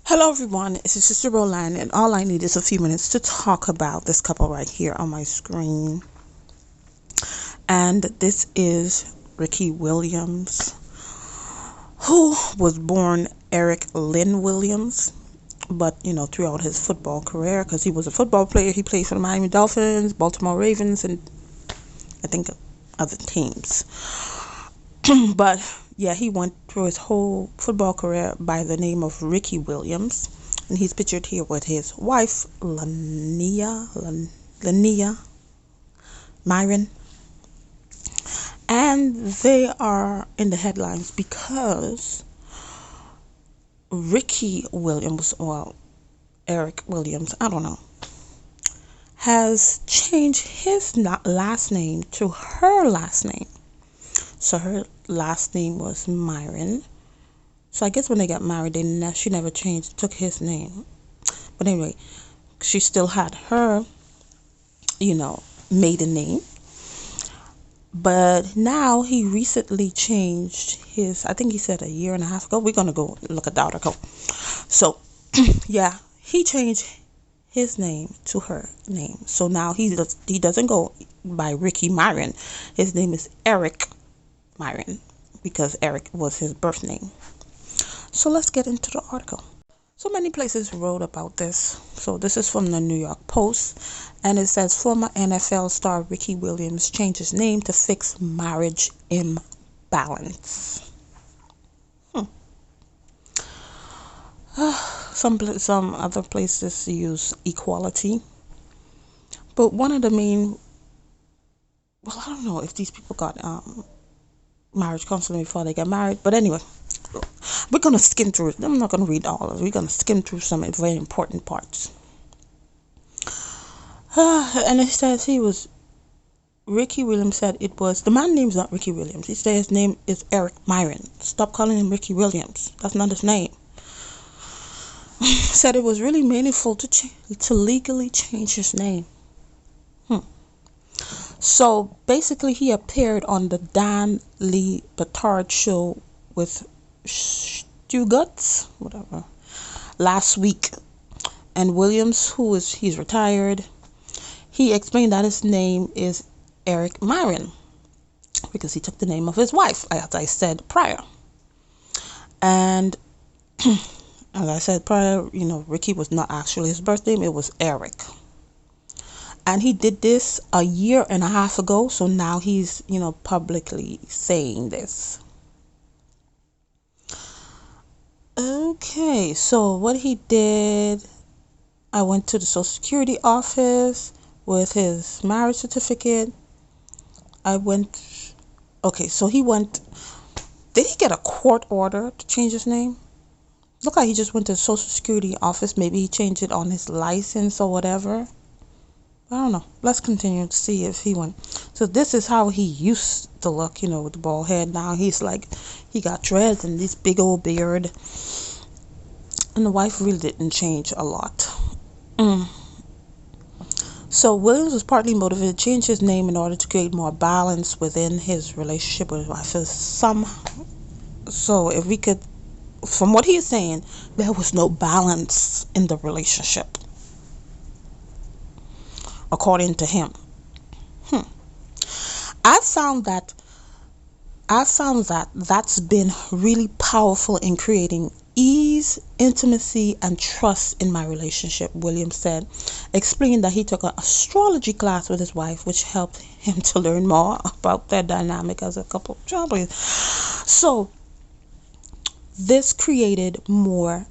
Hello everyone, it's your sister Roland, and all I need is a few minutes to talk about this couple right here on my screen. And this is Ricky Williams, who was born Errick Lynn Williams, but throughout his football career, because he was a football player, he played for the Miami Dolphins, Baltimore Ravens, and I think other teams. But yeah, he went through his whole football career by the name of Ricky Williams, and he's pictured here with his wife Lania Miron, and they are in the headlines because Ricky Williams, well, Errick Williams, I don't know, has changed his last name to her last name. So her last name was Miron. So I guess when they got married, she never changed, took his name. But anyway, she still had her, maiden name. But now he recently changed his, I think he said a year and a half ago. We're going to go look at the article. So, yeah, he changed his name to her name. So now he doesn't go by Ricky Miron. His name is Errick Miron, because Errick was his birth name. So let's get into the article. So many places wrote about this. So this is from the New York Post, and it says former NFL star Ricky Williams changed his name to fix marriage imbalance. Some other places use equality, but one of the main, well, I don't know if these people got marriage counseling before they get married, but anyway, we're going to skim through it. I'm not going to read all of it. We're going to skim through some very important parts. And it says Ricky Williams said it was, the man's name's not Ricky Williams. He said his name is Errick Miron. Stop calling him Ricky Williams. That's not his name. Said it was really meaningful to legally change his name. So basically, he appeared on the Dan Lee Batard show with Stugotz, whatever, last week. And Williams, he's retired, he explained that his name is Errick Miron because he took the name of his wife, as I said prior. And as I said prior, Ricky was not actually his birth name, it was Errick. And he did this a year and a half ago, so now he's, publicly saying this. Okay, so what he did, I went to the Social Security office with his marriage certificate. Did he get a court order to change his name? Look like he just went to the Social Security office. Maybe he changed it on his license or whatever. I don't know. Let's continue to see if he went. So this is how he used to look, with the bald head. Now he's like, he got dreads and this big old beard. And the wife really didn't change a lot. So Williams was partly motivated to change his name in order to create more balance within his relationship with his wife. So if we could, from what he's saying, there was no balance in the relationship, according to him. I found that that's been really powerful in creating ease, intimacy, and trust in my relationship, Williams said, explaining that he took an astrology class with his wife, which helped him to learn more about their dynamic as a couple of travelers. So this created more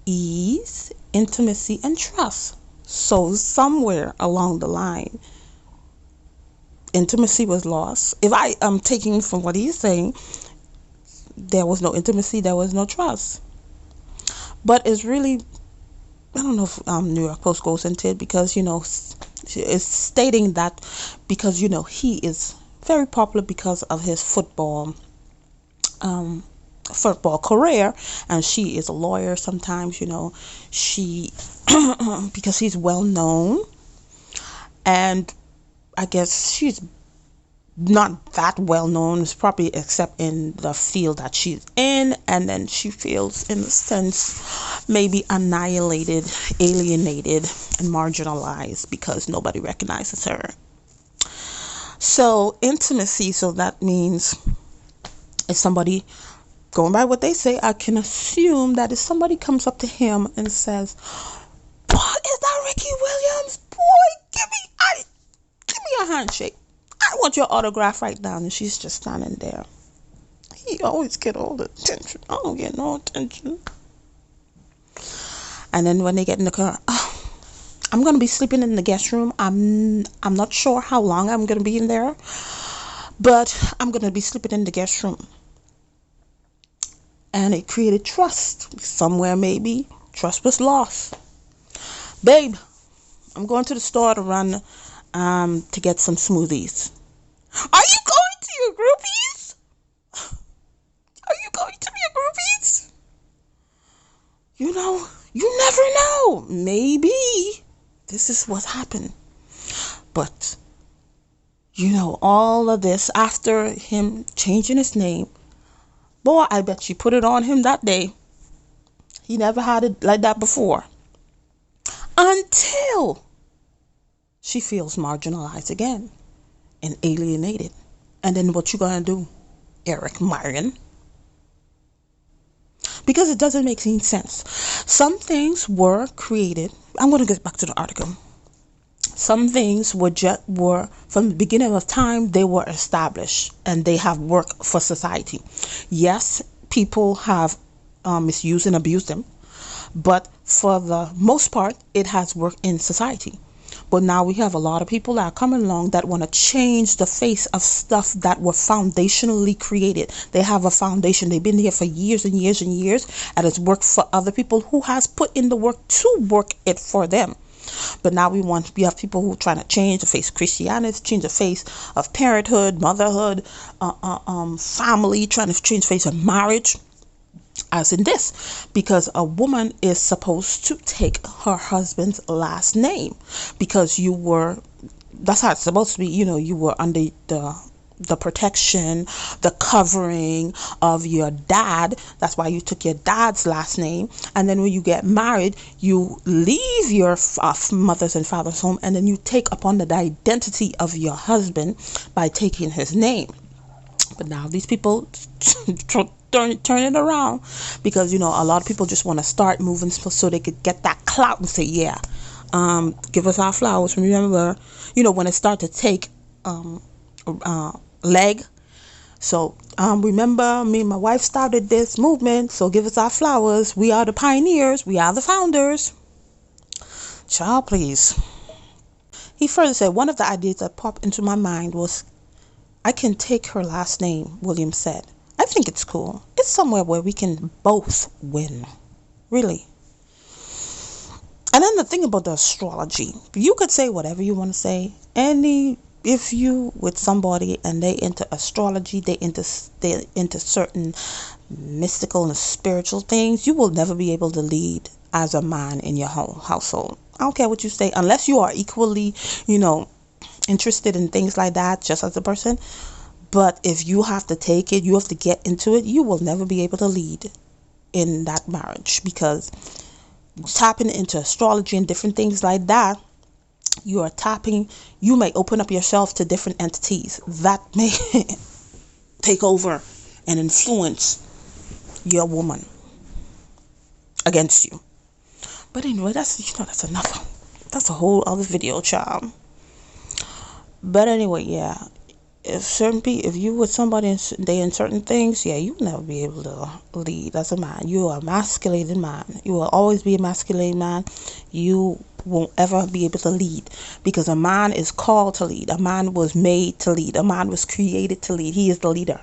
ease, intimacy, and trust. So somewhere along the line, intimacy was lost. If I am taking from what he's saying, there was no intimacy, there was no trust. But it's really, I don't know if New York Post goes into it because, it's stating that because, he is very popular because of his football career, and she is a lawyer sometimes, she, because he's well known, and I guess she's not that well known, probably, except in the field that she's in. And then she feels, in a sense, maybe annihilated, alienated, and marginalized because nobody recognizes her. So intimacy, so that means if somebody, going by what they say, I can assume that if somebody comes up to him and says, "What is that, Ricky Williams? Boy, give me a handshake. I want your autograph right now." And she's just standing there. He always get all the attention. I don't get no attention. And then when they get in the car, "Oh, I'm gonna be sleeping in the guest room. I'm not sure how long I'm gonna be in there, but I'm gonna be sleeping in the guest room." And it created trust. Somewhere maybe trust was lost. "Babe, I'm going to the store to run to get some smoothies." "Are you going to your groupies? Are you going to your groupies?" You know, you never know. Maybe this is what happened. But, all of this after him changing his name, boy, I bet she put it on him that day. He never had it like that before. Until she feels marginalized again and alienated. And then what you gonna do, Errick Miron? Because it doesn't make any sense. Some things were created. I'm going to get back to the article. Some things were from the beginning of time, they were established and they have worked for society. Yes, people have misused and abused them, but for the most part, it has worked in society. But now we have a lot of people that are coming along that want to change the face of stuff that were foundationally created. They have a foundation. They've been here for years and years and years, and it's worked for other people who has put in the work to work it for them. But now we have people who are trying to change the face of Christianity, change the face of parenthood, motherhood, family, trying to change the face of marriage. As in this, because a woman is supposed to take her husband's last name, because that's how it's supposed to be. You were under the protection, the covering of your dad. That's why you took your dad's last name. And then when you get married, you leave your mother's and father's home, and then you take upon the identity of your husband by taking his name. But now these people turn it around, because a lot of people just want to start moving so they could get that clout and say, yeah, give us our flowers. Remember, when it started to take leg. So remember, me and my wife started this movement, so give us our flowers. We are the pioneers. We are the founders. Child, please. He further said, "One of the ideas that popped into my mind was, I can take her last name," Williams said. "I think it's cool. It's somewhere where we can both win." Really. And then the thing about the astrology, you could say whatever you want to say. If you with somebody and they into astrology, they into certain mystical and spiritual things, you will never be able to lead as a man in your whole household. I don't care what you say, unless you are equally, interested in things like that, just as a person. But if you have to take it, you have to get into it, you will never be able to lead in that marriage, because tapping into astrology and different things like that, you may open up yourself to different entities that may take over and influence your woman against you. But anyway, that's enough. That's a whole other video, child. But anyway, yeah. If you with somebody and they in certain things, yeah, you'll never be able to lead as a man. You are a emasculated man. You will always be a emasculated man. You won't ever be able to lead, because a man is called to lead. A man was made to lead. A man was created to lead. He is the leader.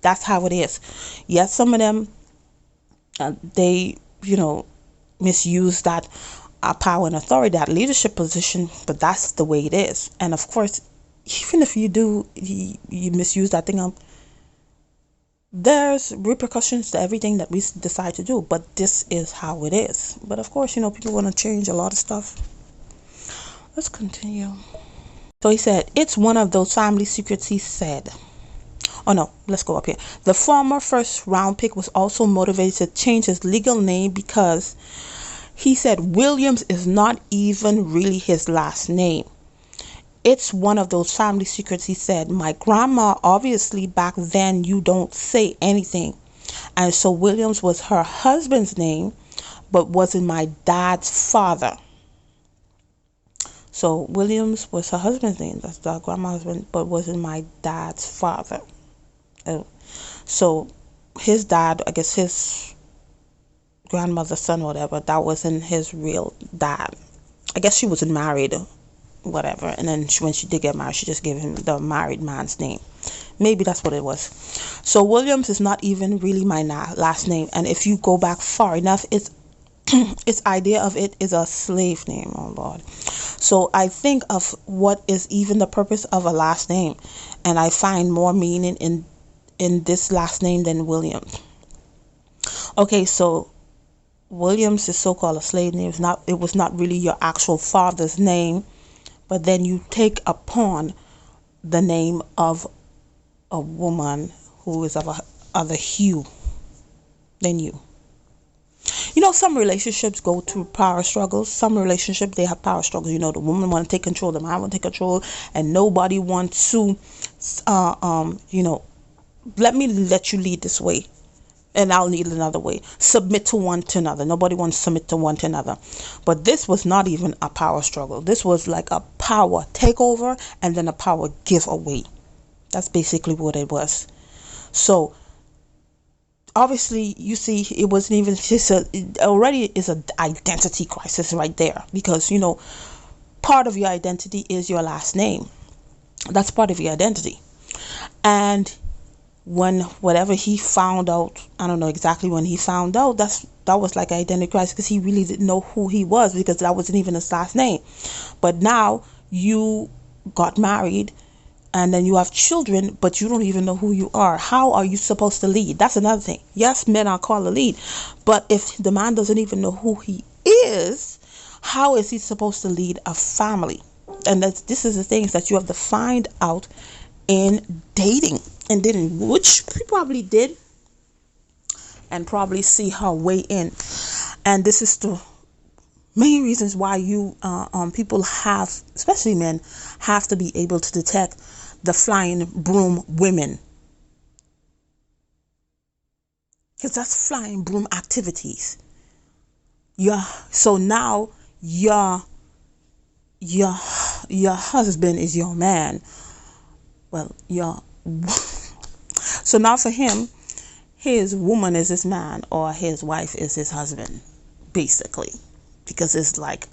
That's how it is. Yes, some of them, they, misuse that power and authority, that leadership position, but that's the way it is. And of course, even if you misuse that thing, there's repercussions to everything that we decide to do. But this is how it is. But of course, people want to change a lot of stuff. Let's continue. So he said, it's one of those family secrets, he said. Oh no, let's go up here. The former first round pick was also motivated to change his legal name because he said Williams is not even really his last name. It's one of those family secrets, he said. My grandma, obviously back then you don't say anything. And so Williams was her husband's name, but wasn't my dad's father. So Williams was her husband's name. That's the grandma's husband, but wasn't my dad's father. So his dad, I guess his grandmother's son, whatever, that wasn't his real dad. I guess she wasn't married, whatever. And then when she did get married, she just gave him the married man's name. Maybe that's what it was. So Williams is not even really my last name. And if you go back far enough, its idea of it is a slave name. Oh Lord. So I think of what is even the purpose of a last name, and I find more meaning in this last name than Williams. Okay, so Williams is so-called a slave name. It was not really your actual father's name, but then you take upon the name of a woman who is of other hue than you. You know, some relationships go through power struggles. Some relationships, they have power struggles. You know, the woman want to take control, the man want to take control, and nobody wants to, let me let you lead this way, and I'll lead another way. Submit to one to another. Nobody wants to submit to one to another. But this was not even a power struggle. This was like a power takeover and then a power giveaway. That's basically what it was. So obviously, you see, it wasn't even just it already is an identity crisis right there, because part of your identity is your last name. That's part of your identity. And whatever he found out, I don't know exactly when he found out, that was like an identity crisis, because he really didn't know who he was, because that wasn't even his last name. But now you got married and then you have children, but you don't even know who you are. How are you supposed to lead? That's another thing. Yes, men are called to lead, but if the man doesn't even know who he is, how is he supposed to lead a family? And this is the things that you have to find out in dating, which he probably did, and probably see her way in. And this is the main reasons why you people have, especially men, have to be able to detect the flying broom women, because that's flying broom activities. So now your husband is your man. Well, so now for him, his woman is his man, or his wife is his husband, basically, because it's like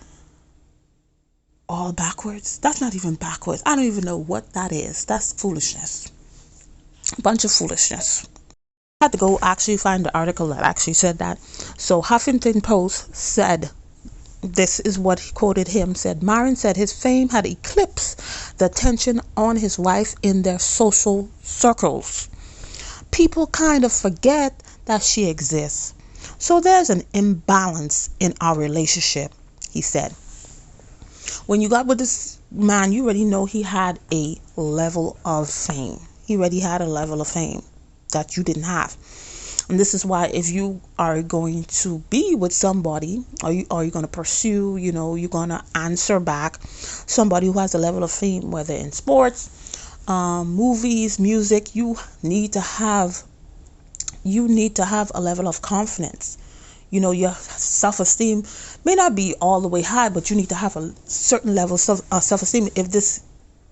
all backwards. That's not even backwards. I don't even know what that is. That's foolishness. Bunch of foolishness. I had to go actually find the article that actually said that. So Huffington Post said, this is what he quoted him, said, Miron said his fame had eclipsed the attention on his wife in their social circles. People kind of forget that she exists. So there's an imbalance in our relationship, he said. When you got with this man, you already know he had a level of fame. He already had a level of fame that you didn't have. And this is why, if you are going to be with somebody, or you're going to pursue, you're going to answer back somebody who has a level of fame, whether in sports, movies, music, you need to have a level of confidence. Your self-esteem may not be all the way high, but you need to have a certain level of self-esteem. If this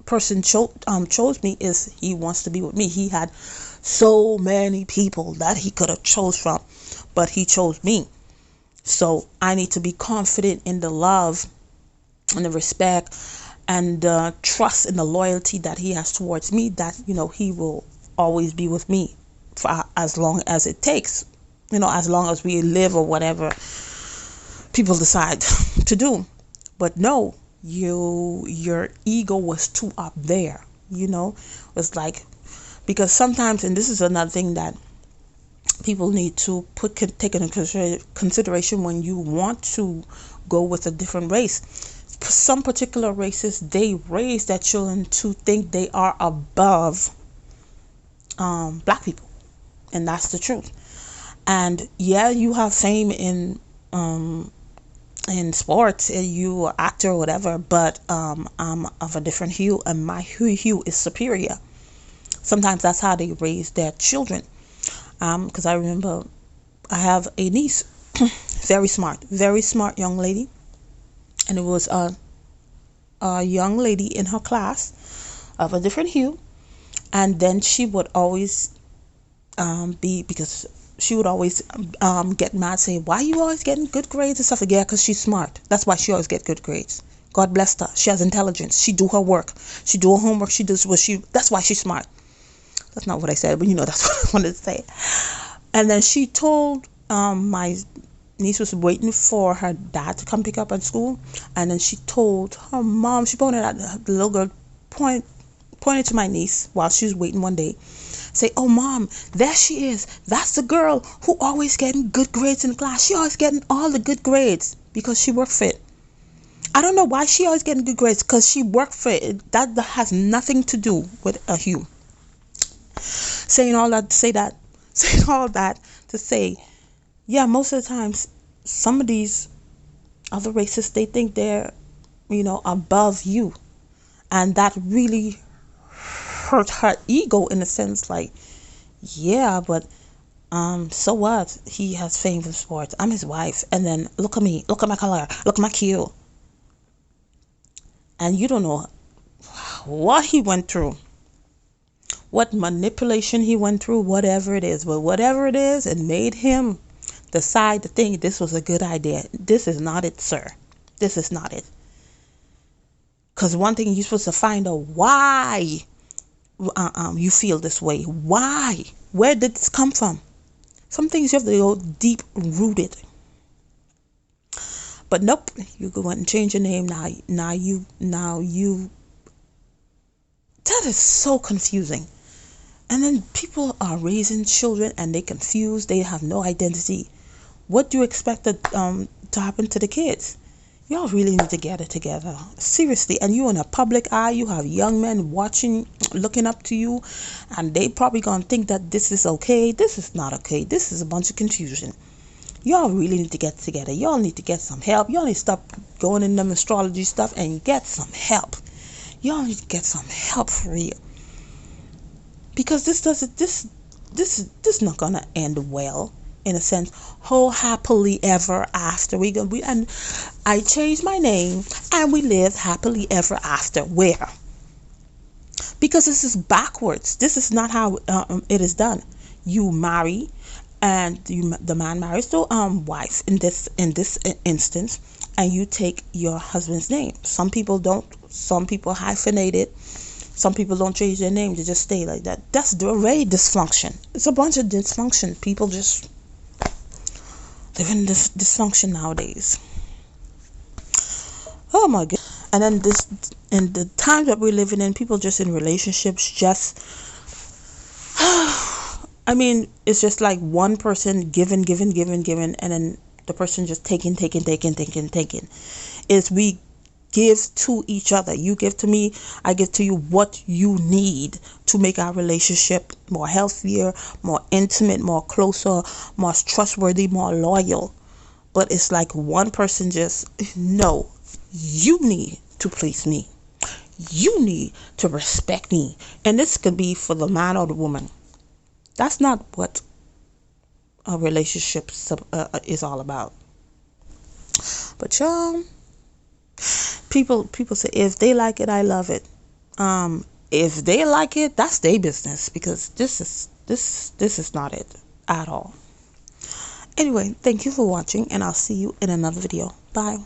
person chose me, is he wants to be with me. He had so many people that he could have chose from, but he chose me. So I need to be confident in the love and the respect and the trust and the loyalty that he has towards me, that he will always be with me for as long as it takes, as long as we live, or whatever people decide to do. But no, your ego was too up there. It's like, because sometimes, and this is another thing that people need to take into consideration when you want to go with a different race. some particular races, they raise their children to think they are above black people, and that's the truth. And yeah, you have fame in sports, and you are actor or whatever, but I'm of a different hue, and my hue is superior. Sometimes that's how they raise their children. Because I remember I have a niece, very smart young lady, and it was a young lady in her class of a different hue, and then she would always because she would always get mad, saying, why are you always getting good grades and stuff? Like, yeah, because she's smart. That's why she always get good grades. God bless her. She has intelligence. She do her work. She do her homework. She does what that's why she's smart. That's not what I said, but that's what I wanted to say. And then she told my niece was waiting for her dad to come pick up at school, and then she told her mom, she pointed at the little girl, pointed to my niece while she was waiting one day, say, oh mom, there she is. That's the girl who always getting good grades in class. She always getting all the good grades because she worked for it. I don't know why she always getting good grades, because she worked for it. That has nothing to do with a hue. Saying all that to say, yeah, most of the times some of these other races, they think they're above you, and that really hurt her ego in a sense. Like, yeah, but so what? He has fame for sports. I'm his wife, and then look at me, look at my color, look at my hue, and you don't know what he went through, what manipulation he went through, whatever it is. But whatever it is, it made him decide to think this was a good idea. This is not it, sir. This is not it. Because one thing, you're supposed to find out why you feel this way. Why? Where did this come from? Some things you have to go deep rooted. But nope, you go and change your name now. You. That is so confusing. And then people are raising children and they confused. They have no identity. What do you expect to happen to the kids? Y'all really need to get it together. Seriously. And you in a public eye, you have young men watching, looking up to you, and they probably gonna think that this is okay. This is not okay. This is a bunch of confusion. Y'all really need to get together. Y'all need to get some help. Y'all need to stop going in them astrology stuff and get some help. Y'all need to get some help for real. Because this is not gonna end well. In a sense, whole happily ever after. And I changed my name and we live happily ever after. Where? Because this is backwards. This is not how it is done. You marry, and the man marries the wife in this instance, and you take your husband's name. Some people don't. Some people hyphenate it. Some people don't change their name. They just stay like that. That's very dysfunction. It's a bunch of dysfunction. People just live in this dysfunction nowadays. Oh my god. And then in the times that we're living in, people just in relationships just I mean, it's just like one person giving, and then the person just taking. Is we give to each other. You give to me, I give to you what you need to make our relationship more healthier, more intimate, more closer, more trustworthy, more loyal. But it's like one person just, no, you need to please me. You need to respect me. And this could be for the man or the woman. That's not what a relationship is all about. But y'all, people say, if they like it, I love it. If they like it, that's their business, because this is not it at all. Anyway, thank you for watching, and I'll see you in another video. Bye.